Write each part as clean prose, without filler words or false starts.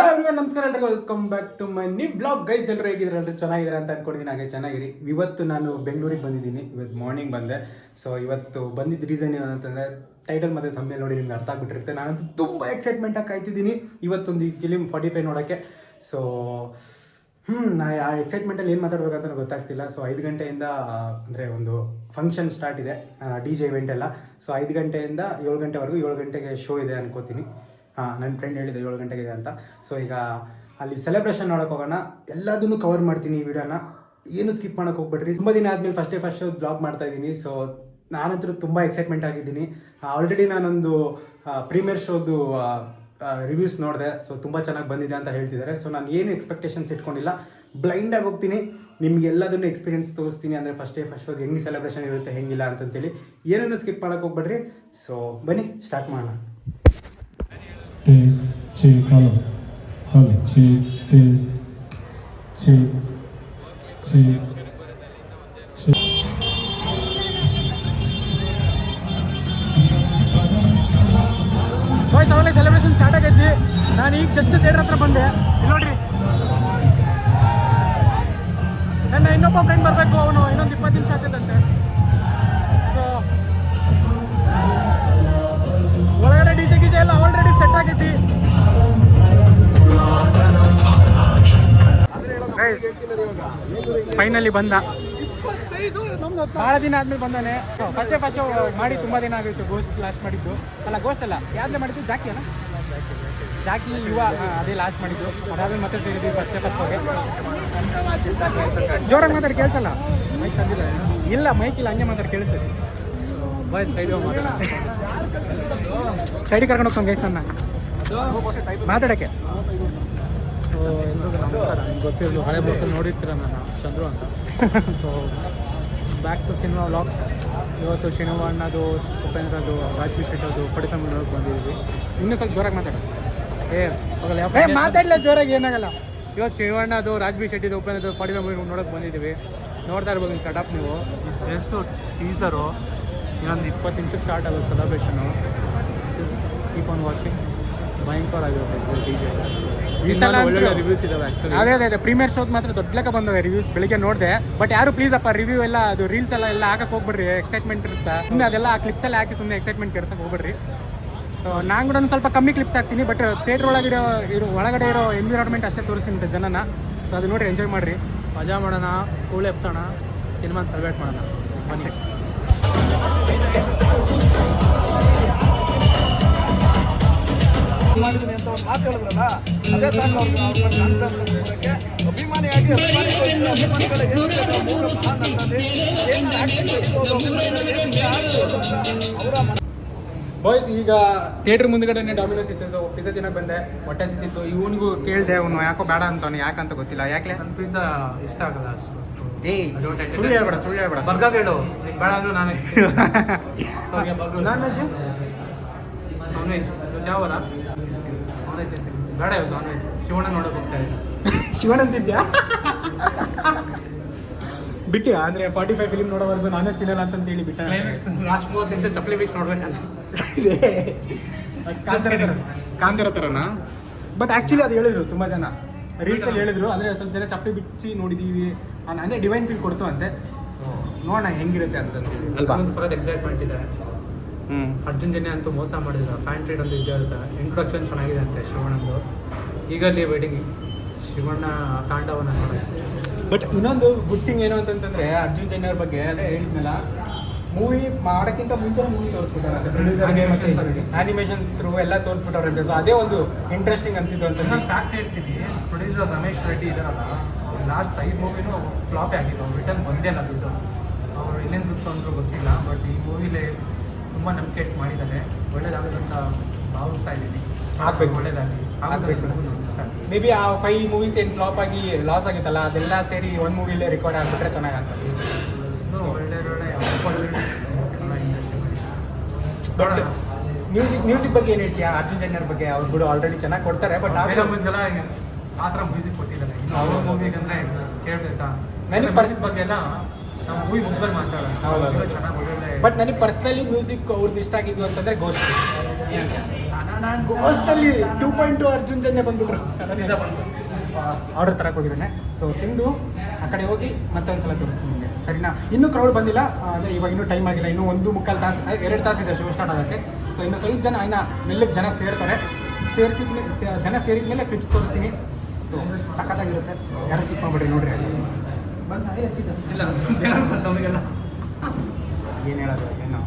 Hello everyone, ನಮಸ್ಕಾರ ಎಲ್ರಿಗೂ. Welcome back to my new blog. Guys, ಎಲ್ಲರೂ ಹೇಗಿದ್ರೆ ಎಲ್ಲರೂ ಚೆನ್ನಾಗಿದ್ದಾರೆ ಅಂತ ಅನ್ಕೊಂಡಿದ್ದೀನಿ. ಹಾಗೆ ಚೆನ್ನಾಗಿರಿ. ಇವತ್ತು ನಾನು ಬೆಂಗಳೂರಿಗೆ ಬಂದಿದ್ದೀನಿ. ಇವತ್ತು ಮಾರ್ನಿಂಗ್ ಬಂದೆ. ಸೊ ಇವತ್ತು ಬಂದಿದ್ದ ರೀಸನ್ ಏನು ಅಂತಂದರೆ, ಟೈಟಲ್ ಮತ್ತು ಥಂಬ್ನೇಲ್ ನೋಡಿ ನಿಮ್ಗೆ ಅರ್ಥ ಆಗಿಬಿಟ್ಟಿರುತ್ತೆ. ನಾನಂತೂ ತುಂಬ ಎಕ್ಸೈಟ್ಮೆಂಟಾಗಿ ಕಾಯ್ತಿದ್ದೀನಿ ಇವತ್ತೊಂದು ಈ ಫಿಲಿಮ್ 45 ನೋಡೋಕ್ಕೆ. ಸೊ ನಾ ಆ ಎಕ್ಸೈಟ್ಮೆಂಟಲ್ಲಿ ಏನು ಮಾತಾಡ್ಬೇಕಂತ ಗೊತ್ತಾಗ್ತಿಲ್ಲ. ಸೊ 5 ಗಂಟೆಯಿಂದ ಅಂದರೆ ಒಂದು ಫಂಕ್ಷನ್ ಸ್ಟಾರ್ಟ್ ಇದೆ, DJ ಇವೆಂಟ್ ಎಲ್ಲ. ಸೊ 5 ಗಂಟೆಯಿಂದ 7 ಗಂಟೆವರೆಗೂ, 7 ಗಂಟೆಗೆ ಶೋ ಇದೆ ಅನ್ಕೋತೀನಿ. ನನ್ನ ಫ್ರೆಂಡ್ ಹೇಳಿದೆ 7 ಗಂಟೆಗೆ ಇದೆ ಅಂತ. ಸೊ ಈಗ ಅಲ್ಲಿ ಸೆಲೆಬ್ರೇಷನ್ ನೋಡೋಕೆ ಹೋಗೋಣ. ಎಲ್ಲದನ್ನು ಕವರ್ ಮಾಡ್ತೀನಿ ಈ ವಿಡಿಯೋನ, ಏನು ಸ್ಕಿಪ್ ಮಾಡೋಕೆ ಹೋಗ್ಬಿಟ್ರಿ. ತುಂಬ ದಿನ ಆದಮೇಲೆ ಫಸ್ಟ್ ಶೋ ಬ್ಲಾಗ್ ಮಾಡ್ತಾ ಇದ್ದೀನಿ. ಸೊ ನಾನಂತೂ ತುಂಬ ಎಕ್ಸೈಟ್ಮೆಂಟ್ ಆಗಿದ್ದೀನಿ. ಆಲ್ರೆಡಿ ನಾನೊಂದು ಪ್ರೀಮಿಯರ್ ಶೋದು ರಿವ್ಯೂಸ್ ನೋಡಿದೆ. ಸೊ ತುಂಬ ಚೆನ್ನಾಗಿ ಬಂದಿದೆ ಅಂತ ಹೇಳ್ತಿದ್ದಾರೆ. ಸೊ ನಾನು ಏನು ಎಕ್ಸ್ಪೆಕ್ಟೇಷನ್ಸ್ ಇಟ್ಕೊಂಡಿಲ್ಲ, ಬ್ಲೈಂಡಾಗಿ ಹೋಗ್ತೀನಿ. ನಿಮ್ಗೆ ಎಲ್ಲದನ್ನು ಎಕ್ಸ್ಪೀರಿಯನ್ಸ್ ತೋರಿಸ್ತೀನಿ. ಅಂದರೆ ಫಸ್ಟ್ ಶೋದು ಹೆಂಗೆ ಸೆಲೆಬ್ರೇಷನ್ ಇರುತ್ತೆ, ಹೆಂಗಿಲ್ಲ ಅಂತಂತೇಳಿ ಏನನ್ನು ಸ್ಕಿಪ್ ಮಾಡೋಕೆ ಹೋಗ್ಬಿಡ್ರಿ. ಸೊ ಬನ್ನಿ ಸ್ಟಾರ್ಟ್ ಮಾಡೋಣ. Taste, check, hello, check, taste, check, check. Boys, ಅವಾಗಲೇ ಸೆಲೆಬ್ರೇಷನ್ ಸ್ಟಾರ್ಟ್ ಆಗೈತಿ. ನಾನು ಈಗ ಜಸ್ಟ್ ಥಿಯೇಟರ್ ಹತ್ರ ಬಂದೆ. ಇಲ್ಲಿ ನೋಡ್ರಿ, ನನ್ನ ಇನ್ನೊಬ್ಬ ಫ್ರೆಂಡ್ ಬರಬೇಕು. ಅವನು ಇನ್ನೊಂದು 20 ನಿಮಿಷ ಆಗ್ತದಂತೆ. ಸೊ ಒಳಗಡೆ DJ ಎಲ್ಲ ಆಲ್ರೆಡಿ ಸೆಟ್ ಆಗೈತಿ. ಫೈನಲಿ ಬಂದ. ಭಾಳ ದಿನ ಆದ್ಮೇಲೆ ಬಂದಾನೆ. ಫಸ್ಟ್ ಮಾಡಿ ತುಂಬ ದಿನ ಆಗಿತ್ತು. ಗೋಸ್ಟ್ ಲಾಸ್ಟ್ ಮಾಡಿದ್ದು ಅಲ್ಲ, ಗೋಸ್ಟ್ ಅಲ್ಲ, ಯಾವ್ದೇ ಮಾಡಿದ್ದು, ಜಾಕಿ ಅಲ್ಲ, ಜಾಕಿ ಯುವ, ಅದೇ ಲಾಸ್ಟ್ ಮಾಡಿದ್ದು. ಅದಾದ್ಮೇಲೆ ಮತ್ತೆ ಸೇರಿದ್ವಿ ಫಸ್ಟ್ ಹೋಗಿ. ಜೋರಾಗಿ ಮಾತಾಡಿ ಕೇಳಿಸಲ್ಲ. ಮೈಕ್ ತಂದಿಲ್ಲ. ಇಲ್ಲ, ಮೈಕ್ ಇಲ್ಲ, ಹಂಗೆ ಮಾತಾಡಿ ಕೇಳಿಸ್ತದೆ. ಬಾಯ್ ಸೈಡ್ ಸೈಡಿಗೆ ಕರ್ಕೊಂಡು ಹೋಗ್ತಾನೆ ಗೈಸ್ ನನ್ನ ಮಾತಾಡೋಕ್ಕೆ. ಸೊ ಎಲ್ರಿಗೂ ನಮಸ್ಕಾರ. ನಿಮ್ಗೆ ಗೊತ್ತಿರೋದು, ಹಳೆ ಬೋಸಲ್ಲಿ ನೋಡಿರ್ತೀರ ನಾನು, ಚಂದ್ರು ಅಂತ. So back to cinema vlogs. ಇವತ್ತು ಶಿವಣ್ಣದು, ಉಪೇಂದ್ರದು, ರಾಜ್ಬಿ ಶೆಟ್ಟದು ಪಡಿತಮ್ಮ ನೋಡೋಕೆ ಬಂದಿದ್ದೀವಿ. ಇನ್ನೂ ಸ್ವಲ್ಪ ಜೋರಾಗಿ ಮಾತಾಡೋದು. ಮಾತಾಡಲ್ಲ, ಜೋರಾಗಿ ಏನಾಗಲ್ಲ. ಇವತ್ತು ಶಿವಣ್ಣದು, ರಾಜ್ಬಿ ಶೆಟ್ಟಿದು, ಉಪೇಂದ್ರದು ಪಡಿತಮ್ಮ ನೋಡೋಕೆ ಬಂದಿದ್ದೀವಿ. ನೋಡ್ತಾ ಇರ್ಬೋದು ನಿಮ್ಮ ಸೆಟಪ್ ನೀವು. Just teaser. ಇನ್ನೊಂದು 20 ನಿಮಿಷಕ್ಕೆ ಸ್ಟಾರ್ಟ್ ಆಗೋದು celebration. Just keep on watching. ಭಯಂಕರ ಆಗಿರುತ್ತೆ DJ. ಈ ಸಲ ಒಳ್ಳೆ ರಿವ್ಯೂಸ್ ಇದಾವೆ ಆ್ಯಕ್ಚುಲಿ. ಅದೇ ಪ್ರೀಮಿಯರ್ ಶೋದ್ ಮಾತ್ರ ದೊಡ್ಡ ಲೆಕ್ಕ ಬಂದವೆ ರಿವ್ಯೂಸ್. ಬೆಳಿಗ್ಗೆ ನೋಡಿದೆ. ಬಟ್ ಯಾರು ಪ್ಲೀಸ್ ಅಪ್ಪ ರಿವ್ಯೂ ಎಲ್ಲ, ಅದು ರೀಲ್ಸ್ ಎಲ್ಲ ಹಾಕಕ್ಕೆ ಹೋಗ್ಬಿಡ್ರಿ. ಎಕ್ಸೈಟ್ಮೆಂಟ್ ಇರುತ್ತೆ ಸುಮ್ಮನೆ, ಅದೆಲ್ಲ ಆ ಕ್ಲಿಪ್ಸಲ್ಲಿ ಹಾಕಿ ಸುಮ್ಮನೆ ಎಕ್ಸೈಟ್ಮೆಂಟ್ ಕೆಡ್ಸಕ್ಕೆ ಹೋಗ್ಬಿಡ್ರಿ. ಸೊ ನಾನು ಕೂಡ ಒಂದು ಸ್ವಲ್ಪ ಕಮ್ಮಿ ಕ್ಲಿಪ್ಸ್ ಹಾಕ್ತೀನಿ. ಬಟ್ ಥಿಯೇಟ್ರ್ ಒಳಗಡೆ ಇರೋ ಎನ್ವಿರಾನ್ಮೆಂಟ್ ಅಷ್ಟೇ ತೋರಿಸ್ತೀನಿ ಜನನ. ಸೊ ಅದು ನೋಡಿ ಎಂಜಾಯ್ ಮಾಡಿರಿ. ಮಜಾ ಮಾಡೋಣ, ಕೂಲ್ ಎಪ್ಸೋಣ, ಸಿನಿಮಾನ ಸೆಲೆಬ್ರೇಟ್ ಮಾಡೋಣ ಅಷ್ಟೇ. ಮಾಡಿದ್ದೀನಿ ಅಂತ ಒಂದು ಮಾತು ಹೇಳಿದ್ರಲ್ಲ, ಅದೇ ಸಾಕು ಅವ್ರಿಗೆ ಅಭಿಮಾನಿಯಾಗಿ ಅಭಿಮಾನಿಗಳ ಮೂರು ಮಹಾನ್ ನಟರಲ್ಲಿ ಏನು ಅವರ ಬಾಯ್ಸ್. ಈಗ ಥಿಯೇಟ್ರ್ ಮುಂದ್ಗಡೆನೇ ಡಾಮಿನೋಸ್ ಇತ್ತು. ಸೊ ಪಿಜ್ಜಾ ತಿನ್ನಕ್ಕೆ ಬಂದೆ. ಹೊಟ್ಟೆ ಸಿಕ್ತಿತ್ತು. ಇವನಿಗೂ ಕೇಳಿದೆ, ಅವನು ಯಾಕೋ ಬೇಡ ಅಂತಾನೆ. ಯಾಕಂತ ಗೊತ್ತಿಲ್ಲ. ಯಾಕೆ ನನ್ನ ಪಿಜ್ಜಾ ಇಷ್ಟ ಆಗಲ್ಲ ಅಷ್ಟು. ಸುಳ್ಳು ಹೇಳ್ಬೇಡ. ಬರ್ಗರ್ ಹೇಳು, ಬೇಡ ಅಂದ್ರು ನಾನೇ. ನಾನ್ ವೆಜ್, ನಾನ್ ವೆಜ್ ಯಾವಲ್ಲ, ನಾನ್ ವೆಜ್ ಬೇಡ. ಇವತ್ತು ನಾನ್ ವೆಜ್ ಶಿವಣ್ಣ ನೋಡೋಕೆ ಹೋಗ್ತಾ ಇದ್ದೀನಿ. ಶಿವಣ್ಣ ಅಂತಿದ್ಯಾ? ಬಿಟ್ಟು ಅಂದರೆ 45 ಫಿಲಿಮ್ ನೋಡೋವರೆಗೂ ನಾನ್ ವೆಜ್ ತಿನ್ನಲ್ಲ ಅಂತಂತೇಳಿ ಬಿಟ್ಟ. ಕ್ಲೈಮ್ಯಾಕ್ಸ್ ಲಾಸ್ಟ್ 30 ನಿಮಿಷ ಚಪ್ಪಲಿ ಬೀಚ್ ನೋಡ್ಬೇಕಂತ. ಕಾಂತಿರೋ ಥರನಾ? ಬಟ್ ಆ್ಯಕ್ಚುಲಿ ಅದು ಹೇಳಿದ್ರು ತುಂಬ ಜನ ರೀಲ್ಸಲ್ಲಿ ಹೇಳಿದ್ರು. ಅಂದರೆ ಸ್ವಲ್ಪ ಜನ ಚಪ್ಪಲಿ ಬಿಚ್ಚಿ ನೋಡಿದ್ದೀವಿ ಅಂದರೆ ಡಿವೈನ್ ಫೀಲ್ ಕೊಡ್ತು ಅಂತೆ. ಸೊ ನೋಡೋಣ ಹೆಂಗಿರುತ್ತೆ ಅಂತಂತೇಳಿ ಅಲ್ವಾ. ಸ್ವಲ್ಪ ಎಕ್ಸೈಟ್ಮೆಂಟ್ ಇದೆ. ಅರ್ಜುನ್ ಜನ್ಯ ಅಂತೂ ಮೋಸ ಮಾಡಿದ್ರು. ಫ್ಯಾನ್ ಟ್ರೀಟ್ ಒಂದು ಇದೆ ಅಂತ. ಇಂಟ್ರೊಡಕ್ಷನ್ ಚೆನ್ನಾಗಿದೆ ಅಂತೆ ಶಿವಣ್ಣಂದು. ಈಗಲ್ಲಿ ವೇಟಿಂಗ್ ಶಿವಣ್ಣ ತಾಂಡವನ ನೋಡೋಕ್ಕೆ. ಬಟ್ ಇನ್ನೊಂದು ಗುಡ್ ಥಿಂಗ್ ಏನು ಅಂತಂತಂದರೆ, ಅರ್ಜುನ್ ಜನ್ಯ ಅವ್ರ ಬಗ್ಗೆ ಅದೇ ಹೇಳಿದ್ನಲ್ಲ, ಮೂವಿ ಮಾಡೋಕ್ಕಿಂತ ಮುಂಚೆ ಮೂವಿ ತೋರಿಸ್ಬಿಟ್ಟಾರಂತೆ. ಪ್ರೊಡ್ಯೂಸರ್ಗೆ ಮತ್ತು ಆ್ಯನಿಮೇಷನ್ಸ್ ಥ್ರೂ ಎಲ್ಲ ತೋರಿಸ್ಬಿಟ್ಟವ್ರಂತೆ. ಸೊ ಅದೇ ಒಂದು ಇಂಟ್ರೆಸ್ಟಿಂಗ್ ಅನಿಸಿದ್ದು ಅಂತ ನಾನು ಫ್ಯಾಕ್ಟ್ ಹೇಳ್ತೀನಿ. ಪ್ರೊಡ್ಯೂಸರ್ ರಮೇಶ್ ರೆಡ್ಡಿ ಇದ್ದಾರಲ್ಲ, ಲಾಸ್ಟ್ 5 ಮೂವಿನೂ ಫ್ಲಾಪೇ ಆಗಿತ್ತು. ಅವ್ರು ರಿಟರ್ನ್ ಬಂದೇ ಇಲ್ಲ ದುಡ್ಡು. ಅವರು ಎಲ್ಲೇನು ದುಡ್ಡು ಅಂದರೂ ಗೊತ್ತಿಲ್ಲ. ಬಟ್ ಈ ಮೂವಿಲೇ ತುಂಬ ನಂಬಿಕೆ ಇಟ್ಟು ಮಾಡಿದ್ದಾರೆ. ಒಳ್ಳೇದಾಗೋದಂತ ಭಾವಿಸ್ತಾ ಇದ್ದೀನಿ. ಆಗಬೇಕು, ಒಳ್ಳೇದಾಗಲಿ ಆಗಬೇಕು. ಮೇ ಬಿ ಆ 5 ಮೂವೀಸ್ ಏನು ಫ್ಲಾಪ್ ಆಗಿ ಲಾಸ್ ಆಗಿತ್ತಲ್ಲ, ಅದೆಲ್ಲ ಸೇರಿ ಒಂದು ಮೂವಿಲೇ ರೆಕಾರ್ಡ್ ಆಗಿಬಿಟ್ರೆ ಚೆನ್ನಾಗಿ ಆಗ್ತದೆ. ಬಟ್ ಮ್ಯೂಸಿಕ್ ಬಗ್ಗೆ ಏನು ಹೇಳ್ತೀಯಾ ಅರ್ಜುನ್ ಜನ್ಯರ್ ಬಗ್ಗೆ? ಅವ್ರು ಕೂಡ ಆಲ್ರೆಡಿ ಚೆನ್ನಾಗಿ ಕೊಡ್ತಾರೆ. ಬಟ್ ಮೂವೀಸ್ಗೆಲ್ಲ ಆ ಥರ ಮ್ಯೂಸಿಕ್ ಕೊಟ್ಟಿದ್ದಾರೆ. ಇನ್ನು ಅವ್ರ ಮೂವಿಗಂದರೆ ಕೇಳಬೇಕಾ? ನನಗೆ ಪರಿಸ್ಥಿತಿ ಬಗ್ಗೆ ಎಲ್ಲ ನಾವು ಮೂವಿ ಮುಗ್ದಲ್ಲಿ ಮಾತಾಡೋಣ. ಹೌದು, ಚೆನ್ನಾಗಿ ಒಳ್ಳೆ. ಬಟ್ ನನಗೆ ಪರ್ಸ್ನಲಿ ಮ್ಯೂಸಿಕ್ ಅವ್ರದ್ದು ಇಷ್ಟ ಆಗಿದ್ದು ಅಂತಂದರೆ ಗೋಸ್ಟ್. ಗೋಸ್ಟಲ್ಲಿ 2.2 ಅರ್ಜುನ್ ಜನ್ಯ ಬಂದ್ಬಿಟ್ರು ಪಿಜ್ಜಾ ಬಂತು. ಆರ್ಡರ್ ತರಕ್ಕೆ ಹೋಗಿದ್ದಾನೆ. ಸೊ ತಿಂದು ಆ ಕಡೆ ಹೋಗಿ ಮತ್ತೊಂದ್ಸಲ ತೋರಿಸ್ತೀನಿ ನಿಮಗೆ, ಸರಿನಾ? ಇನ್ನೂ ಕ್ರೌಡ್ ಬಂದಿಲ್ಲ, ಅಂದರೆ ಇವಾಗ ಇನ್ನೂ ಟೈಮ್ ಆಗಿಲ್ಲ, ಇನ್ನೂ 1.25 ತಾಸು 2 ತಾಸು ಇದೆ ಶೋ ಸ್ಟಾರ್ಟ್ ಆಗೋಕ್ಕೆ. ಸೊ ಇನ್ನು ಸ್ವಲ್ಪ ಜನ ಇನ್ನು ಮೆಲ್ಲಕ್ಕೆ ಜನ ಸೇರ್ತಾರೆ. ಜನ ಸೇರಿದ ಮೇಲೆ ಕ್ಲಿಪ್ಸ್ ತೋರಿಸ್ತೀನಿ. ಸೊ ಸಖತ್ತಾಗಿರುತ್ತೆ, ಯಾರು ಸ್ಕಿಪ್ ಮಾಡ್ಬಿಡ್ರಿ, ನೋಡ್ರಿ. ಇಲ್ಲ ಬೇಗ ಬಂದವನಿಗೆಲ್ಲ ಏನು ಹೇಳೋದು ಏನು.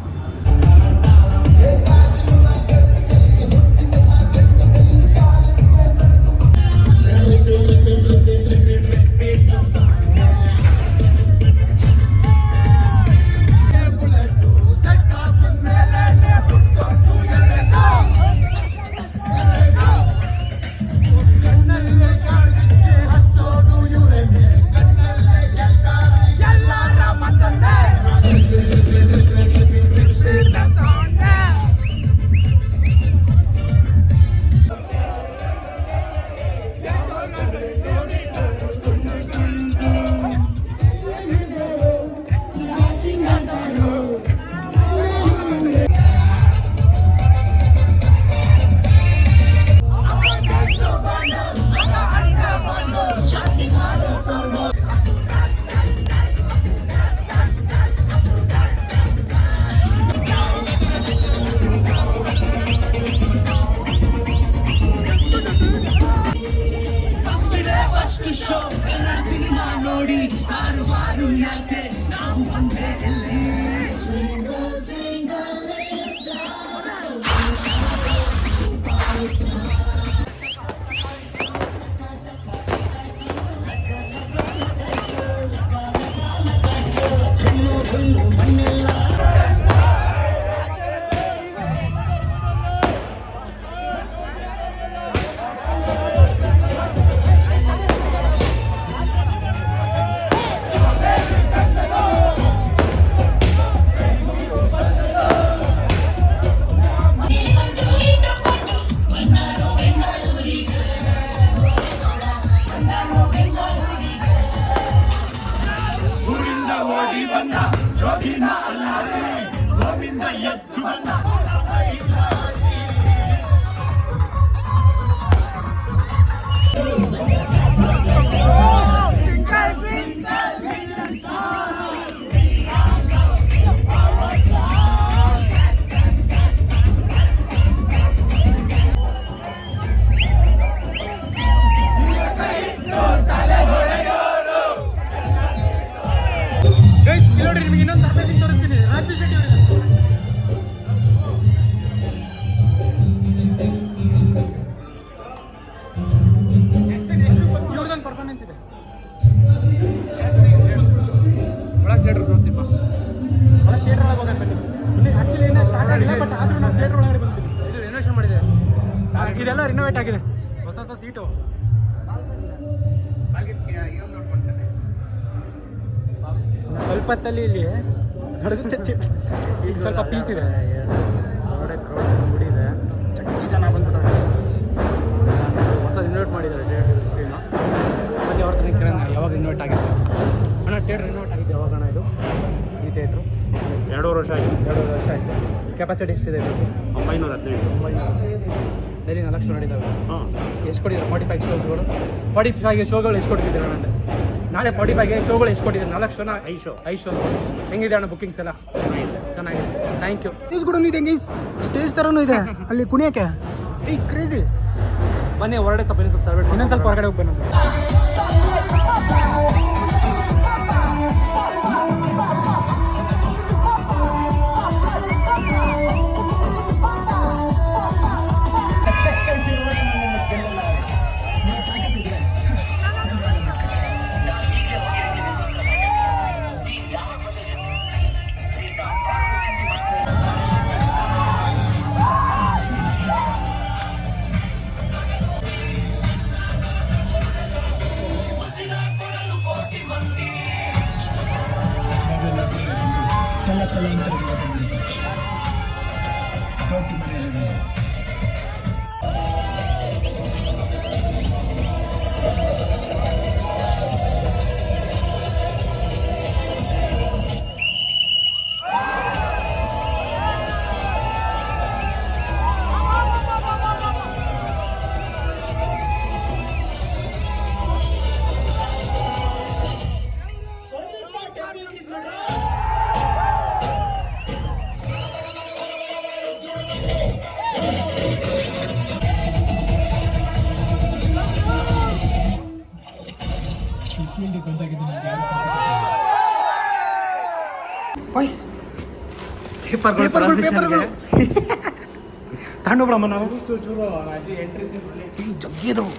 ನೋಡಿ ನಿಮಗೆ ಇನ್ನೊಂದು ಸರ್ಪ್ರೈಸಿಂಗ್ ತೋರಿಸ್ತೀನಿ. ರಾಜ್ಬಿ ಶೆಟ್ಟಿ ಇವ್ರದೊಂದು ಪರ್ಫಾರ್ಮೆನ್ಸ್ ಇದೆ. ಒಳಗೆ ಥಿಯೇಟರ್ ತೋರಿಸಿಪ್ಪ, ಒಳಗೆ ಥಿಯೇಟರ್ ಒಳಗೆ ಹೋಗೋಣ ಬನ್ನಿ. ಇಲ್ಲಿ ಆ್ಯಕ್ಚುಲಿ ಏನೋ ಸ್ಟಾರ್ಟ್ ಆಗಿಲ್ಲ, ಬಟ್ ಆದರೂ ನಾವು ಥಿಯೇಟರ್ ಒಳಗಡೆ ಬಂದ್ಬಿಟ್ಟು ಇದು ರಿನೋವೇಷನ್ ಮಾಡಿದೆ. ಇದೆಲ್ಲ ರಿನೋವೇಟ್ ಆಗಿದೆ, ಹೊಸ ಹೊಸ ಸೀಟು. ಸ್ವಲ್ಪ ಹೊತ್ತಲ್ಲಿ ಇಲ್ಲಿ ನಡುಗುತ್ತೆ, ಈಗ ಸ್ವಲ್ಪ ಪೀಸ್ ಇದೆ, ಹೊರಗಡೆ ಕ್ರೌಡ್ ಬಿಡಿದೆ, ಜನ ಬಂದ್ಬಿಟ್ಟು ಹೊಸ ರಿನೋವೇಟ್ ಮಾಡಿದ್ದಾರೆ ಥಿಯೇಟರ್ ಸ್ಕ್ರೀನು. ಅಲ್ಲಿ ಅವ್ರ ಹತ್ರ ಕೇಳೋಣ ಯಾವಾಗ ರಿನೋವೇಟ್ ಆಗಿದೆ ಅಣ್ಣ. ಥಿಯೇಟರ್ ರಿನೋವೇಟ್ ಆಗಿದೆ ಯಾವಾಗ ಅಣ್ಣ? ಇದು ಈ ಥಿಯೇಟ್ರು 2 ವರ್ಷ ಆಗಿದೆ. 2 ವರ್ಷ ಆಯಿತು. ಕೆಪಾಸಿಟಿ ಎಷ್ಟಿದೆ? 918. ಡೈಲಿ 4 ಶೋ ನಡೀತಾವೆ. ಹಾಂ, ಎಷ್ಟು ಕೊಟ್ಟಿದ್ದಾರೆ? 45 ಶೋಸ್ಗಳು. 45 ಶೋಗಳು ಎಷ್ಟು ಕೊಟ್ಟಿದ್ದೀರ ಅಣ್ಣ? ನಾಳೆ 45 ಶೋಗಳು ಎಷ್ಟು ಕೊಟ್ಟಿದ್ದೀರಿ? 4 ಶೋನ? 5 ಶೋ. ಹೆಂಗಿದೆ ಅಣ್ಣ ಬುಕ್ಕಿಂಗ್ಸ್ ಎಲ್ಲ? ಚೆನ್ನಾಗಿದೆ, ಥ್ಯಾಂಕ್ ಯು. ಸ್ಟೇಜ್ ಕೂಡ ಇದೆ, ಸ್ಟೇಜ್ ಥರನೂ ಇದೆ ಅಲ್ಲಿ ಕುಣಿಯೋಕ್ಕೆ. ಈ ಕ್ರೇಜಿ. ಬನ್ನಿ ಹೊರಗಡೆ ಸ್ವಲ್ಪ ಇನ್ನೊಂದು ಸ್ವಲ್ಪ ಹೊರಗಡೆ ಹೋಗಿ ಬನ್ನಿ. ಬಂದಾಗಿದ್ದು ನಮ್ಗೆ ಯಾರು ವಾಯ್ಸ್ ಪೇಪರ್ಗಳು ತಗೊಂಡೋಗ್ಬಿಡಮ್ಮ ನಾವು ಜಗ್ಗಿದವು.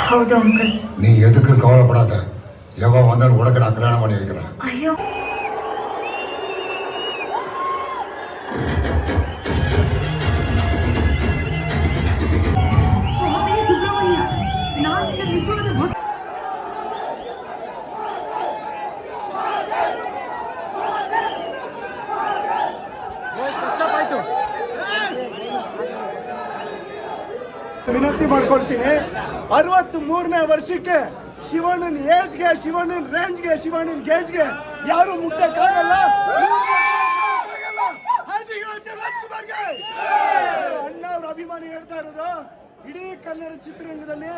ಹೌದು ಅಂಕಲ್. நீ எதுக்கு கவலைப்படாத. எவன் வந்தாலும் உனக்கு நான் கல்யாணம் பண்ணி வைக்கிறேன். ಅಯ್ಯೋ ವಿನಂತಿ ಮಾಡ್ಕೊಳ್ತೀನಿ. 63ನೇ ವರ್ಷಕ್ಕೆ ಶಿವಣ್ಣನ ಏಜ್ಗೆ, ಶಿವಣ್ಣನ ರೇಂಜ್ಗೆ, ಶಿವಣ್ಣನ ಗೇಜ್ಗೆ ಯಾರು ಮುಟ್ಟಕ್ಕಾಗಲ್ಲ. ಅಣ್ಣ ಅವ್ರ ಅಭಿಮಾನಿ ಹೇಳ್ತಾ ಇರೋದು, ಇಡೀ ಕನ್ನಡ ಚಿತ್ರರಂಗದಲ್ಲಿ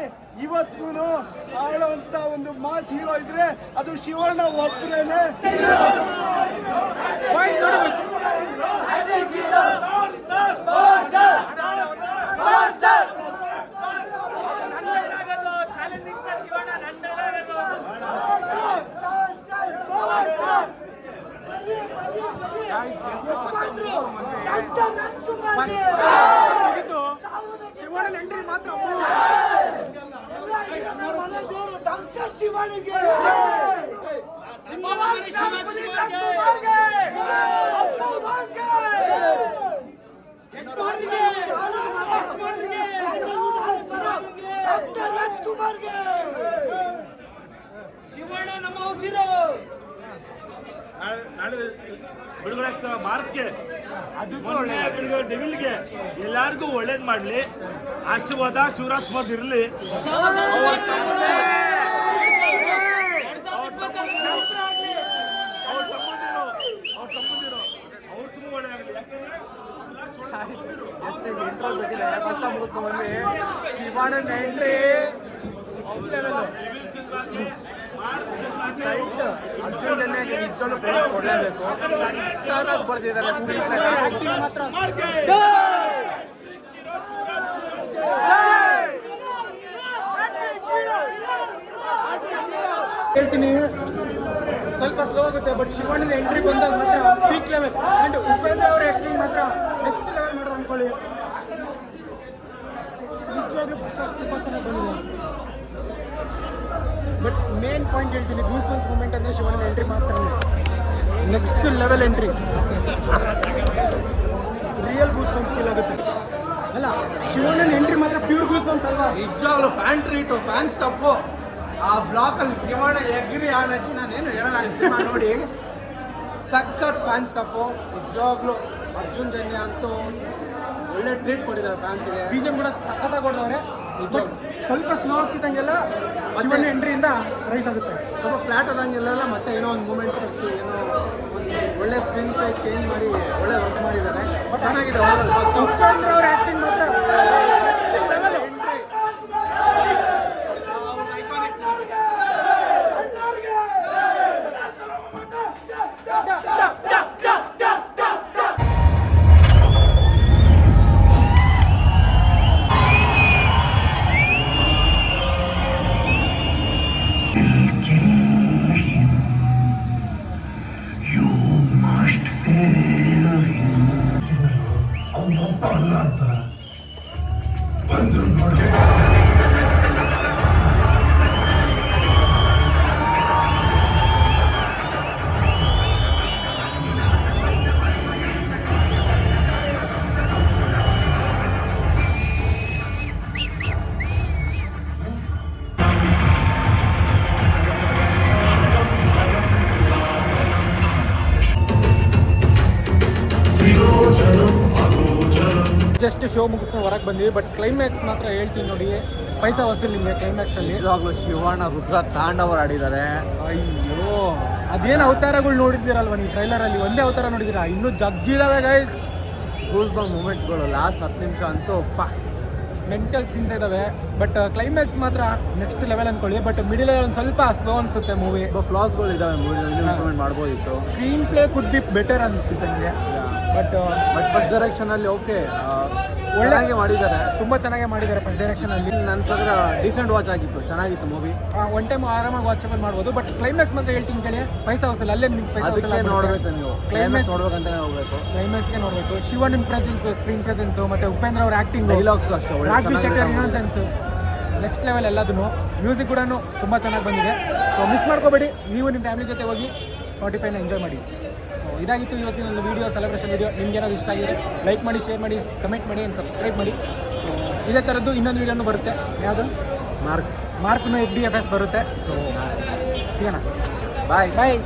ಇವತ್ತಿಗೂ ಆಳೋಂತ ಒಂದು ಮಾಸ್ ಹೀರೋ ಇದ್ರೆ ಅದು ಶಿವಣ್ಣ ಒಬ್ಬರೇನೆ. ಶಿವಣ್ಣನ ಎಂಟ್ರಿ ಮಾತ್ರ ಡಾಕ್ಟರ್ ಶಿವನಿಗೆ ರಾಜ್ಕುಮಾರ್ಗೆ ಶಿವಣ್ಣ ನಮ್ಮ ಉಸಿರು. ನಾಳೆ ಬಿಡುಗಡೆ ಆಗ್ತಾ ಮಾರ್ಕ್ಗೆ ಮೊನ್ನೆ ಬಿಡುಗಡೆ ಡೆವಿಲ್ಗೆ ಎಲ್ಲಾರ್ಗೂ ಒಳ್ಳೇದ್ ಮಾಡ್ಲಿ. ಆಶೀರ್ವಾದ ಶಿವರಾಜ್ ಇರ್ಲಿ. ಶಿವಣ್ಣನ ಎಂಟ್ರಿ ಅರ್ಜುನ್ ಜನ್ಯ ನಿಜವಾಗ್ಲೂ ಪ್ರೈಸ್ ಕೊಡಲೇಬೇಕು. ಬರ್ತಿದ್ದಾರೆ ಹೇಳ್ತೀನಿ. ಸ್ವಲ್ಪ ಸ್ಲೋ ಆಗುತ್ತೆ, ಬಟ್ ಶಿವಣ್ಣನ ಎಂಟ್ರಿ ಬಂದಾಗ ಮಾತ್ರ ಪೀಕ್ ಲೆವೆಲ್. ಆ್ಯಂಡ್ ಉಪೇಂದ್ರ ಅವರ ಆ್ಯಕ್ಟಿಂಗ್ ಮಾತ್ರ ನೆಕ್ಸ್ಟ್ ಲೆವೆಲ್ ಮಾಡೋರು ಅಂದ್ಕೊಳ್ಳಿ. ನಿಜವಾಗ್ಲೂ ಫಸ್ಟ್ ಹಾಫ್ ತುಂಬ ಚೆನ್ನಾಗಿ ಬಂದಿದೆ. ಬಟ್ ಮೇನ್ ಪಾಯಿಂಟ್ ಹೇಳ್ತೀನಿ, ಗೂಸ್ಬಂಪ್ಸ್ ಮೂಮೆಂಟ್ ಅಂದರೆ ಶಿವಣ್ಣನ ಎಂಟ್ರಿ ಮಾತ್ರ next level entry. Real goosebumps feel ಆಗುತ್ತೆ ಅಲ್ಲ. ಶಿವಣ್ಣನ ಎಂಟ್ರಿ ಮಾತ್ರ ಪ್ಯೂರ್ ಗೂಸ್ಬಂಪ್ಸ್ ಅಲ್ವಾ? ನಿಜವಾಗ್ಲೂ ಫ್ಯಾನ್ ಟ್ರೀಟು, ಫ್ಯಾನ್ ಸ್ಟಫು. ಆ ಬ್ಲಾಕಲ್ಲಿ ಶಿವಣ್ಣ ಎಗ್ರಿ ಆನಜ್ಜಿ ನಾನೇನು ಹೇಳೋಣ. ಸಿನಿಮಾ ನೋಡಿ ಸಖತ್ ಫ್ಯಾನ್ ಸ್ಟಫು. ನಿಜವಾಗ್ಲೂ ಅರ್ಜುನ್ ಜನ್ಯ ಅಂತೂ ಒಳ್ಳೆ ಟ್ರೀಟ್ ಕೊಟ್ಟಿದ್ದಾರೆ ಫ್ಯಾನ್ಸ್ಗೆ. ಬಿಜಿಎಂ ಕೂಡ ಸಖತ್ತಾಗಿ ಕೊಡ್ತವ್ರೆ. ಬಟ್ ಸ್ವಲ್ಪ ಸ್ಲೋ ಆಗ್ತಿದ್ದಂಗೆಲ್ಲ ಶಿವಣ್ಣ ಎಂಟ್ರಿಯಿಂದ ರೈಸ್ ಆಗುತ್ತೆ. ಸ್ವಲ್ಪ ಫ್ಲಾಟ್ ಆದಂಗೆಲ್ಲ ಮತ್ತೆ ಏನೋ ಒಂದು ಮೂಮೆಂಟ್ ತರಿಸಿ ಏನೋ ಒಂದು ಒಳ್ಳೆ ಸ್ಕ್ರೀನ್ ಪ್ಲೇ ಚೇಂಜ್ ಮಾಡಿ ಒಳ್ಳೆ ವರ್ಕ್ ಮಾಡಿದ್ದಾರೆ. ಚೆನ್ನಾಗಿದೆ. ಫಸ್ಟ್ ಉಪೇಂದ್ರ ಅವ್ರ ಆ್ಯಕ್ಟಿಂಗ್ ಮಾತ್ರ ಎಂಟ್ರಿ ಜಸ್ಟ್ ಶೋ ಮುಗಿಸ್ಕೊಂಡು ಹೊರಗೆ ಬಂದ್ವಿ. ಬಟ್ ಕ್ಲೈಮ್ಯಾಕ್ಸ್ ಮಾತ್ರ ಹೇಳ್ತೀನಿ ನೋಡಿ, ಪೈಸಾ ವಸೂಲ್ ನಿಮಗೆ ಕ್ಲೈಮ್ಯಾಕ್ಸಲ್ಲಿ. ನಿಜವಾಗ್ಲೂ ಶಿವಣ್ಣ ರುದ್ರ ತಾಂಡವರು ಆಡಿದ್ದಾರೆ. ಅಯ್ಯೋ ಅದೇನು ಅವತಾರಗಳು ನೋಡಿದ್ದೀರಲ್ವ ನೀವು ಟ್ರೈಲರಲ್ಲಿ, ಒಂದೇ ಅವತಾರ ನೋಡಿದ್ದೀರಾ, ಇನ್ನೂ ಜಗ್ಗಿದಾವೆ ಗೈಸ್. ಗೂಸ್ ಬಂಪ್ ಮೂಮೆಂಟ್ಸ್ಗಳು ಲಾಸ್ಟ್ 10 ನಿಮಿಷ ಅಂತೂ ಮೆಂಟಲ್ ಸೀನ್ಸ್ ಇದಾವೆ. ಬಟ್ ಕ್ಲೈಮ್ಯಾಕ್ಸ್ ಮಾತ್ರ ನೆಕ್ಸ್ಟ್ ಲೆವೆಲ್ ಅನ್ಕೊಳ್ಳಿ. ಬಟ್ ಮಿಡಿಲ್ ಒಂದು ಸ್ವಲ್ಪ ಸ್ಲೋ ಅನ್ಸುತ್ತೆ ಮೂವಿ. ಫ್ಲಾಸ್ಗಳು ಇದಾವೆ ಮೂವಿ, ಇಂಪ್ರೂವ್ಮೆಂಟ್ ಮಾಡ್ಬೋದಿತ್ತು. Screen play could be better ಅನಿಸ್ತಿತ್ತು ನನಗೆ. ಬಟ್ ಫಸ್ಟ್ ಡೈರೆಕ್ಷನಲ್ಲಿ ಓಕೆ ಒಳ್ಳೆಗೆ ಮಾಡಿದ್ದಾರೆ, ತುಂಬ ಚೆನ್ನಾಗೇ ಮಾಡಿದ್ದಾರೆ ಫಸ್ಟ್ ಡೈರೆಕ್ಷನಲ್ಲಿ. ನನ್ನ ಪ್ರಕಾರ ಡೀಸೆಂಟ್ ವಾಚ್ ಆಗಿತ್ತು, ಚೆನ್ನಾಗಿತ್ತು ಮೂವಿ. ಒನ್ ಟೈಮ್ ಆರಾಮಾಗಿ ವಾಚಬಲ್ ಮಾಡ್ಬೋದು. ಬಟ್ ಕ್ಲೈಮ್ಯಾಕ್ಸ್ ಮಾತ್ರ ಹೇಳ್ತೀನಿ ಕೇಳಿ, ಪೈಸಾ ವಸೂಲ್ ಅಲ್ಲೇ ನಿಮ್ಗೆ ಪೈಸಾ ವಸೂಲ್ ಅದಕ್ಕೆ ನೋಡಬೇಕು ನೀವು, ಕ್ಲೈಮ್ಯಾಕ್ಸ್ ನೋಡ್ಬೇಕಂತಾನೆ ಹೋಗ್ಬೇಕು. ಕ್ಲೈಮ್ಯಾಕ್ಸ್ಗೆ ನೋಡಬೇಕು. ಶಿವನ್ ಪ್ರೆಸೆನ್ಸ್, ಸ್ಕ್ರೀನ್ ಪ್ರೆಸೆನ್ಸು, ಮತ್ತು ಉಪೇಂದ್ರ ಅವ್ರ ಆ್ಯಕ್ಟಿಂಗ್, ಡೈಲಾಗ್ಸ್ ಅಷ್ಟೇ ಒಳ್ಳೆ ರಾಘವಿ ಇನ್ನೊಂದು ನೆಕ್ಸ್ಟ್ ಲೆವೆಲ್ ಎಲ್ಲದೂ. ಮ್ಯೂಸಿಕ್ ಕೂಡ ತುಂಬ ಚೆನ್ನಾಗಿ ಬಂದಿದೆ. ಸೊ ಮಿಸ್ ಮಾಡ್ಕೋಬೇಡಿ, ನೀವು ನಿಮ್ಮ ಫ್ಯಾಮಿಲಿ ಜೊತೆ ಹೋಗಿ 45ನ ಎಂಜಾಯ್ ಮಾಡಿ. ಸೊ ಇದಾಗಿತ್ತು ಇವತ್ತಿನ ಒಂದು ವೀಡಿಯೋ, ಸೆಲೆಬ್ರೇಷನ್ ವೀಡಿಯೋ. ನಿಮ್ಗೆ ಏನಾದ್ರು ಇಷ್ಟ ಆಗಿದೆ ಲೈಕ್ ಮಾಡಿ, ಶೇರ್ ಮಾಡಿ, ಕಮೆಂಟ್ ಮಾಡಿ ಆ್ಯಂಡ್ ಸಬ್ಸ್ಕ್ರೈಬ್ ಮಾಡಿ. ಸೊ ಇದೇ ಥರದ್ದು ಇನ್ನೊಂದು ವೀಡಿಯೋನು ಬರುತ್ತೆ. ಯಾವುದು ಮಾರ್ಕ್ನು FDFS ಬರುತ್ತೆ. ಸೊ ಸಿಗೋಣ, ಬಾಯ್.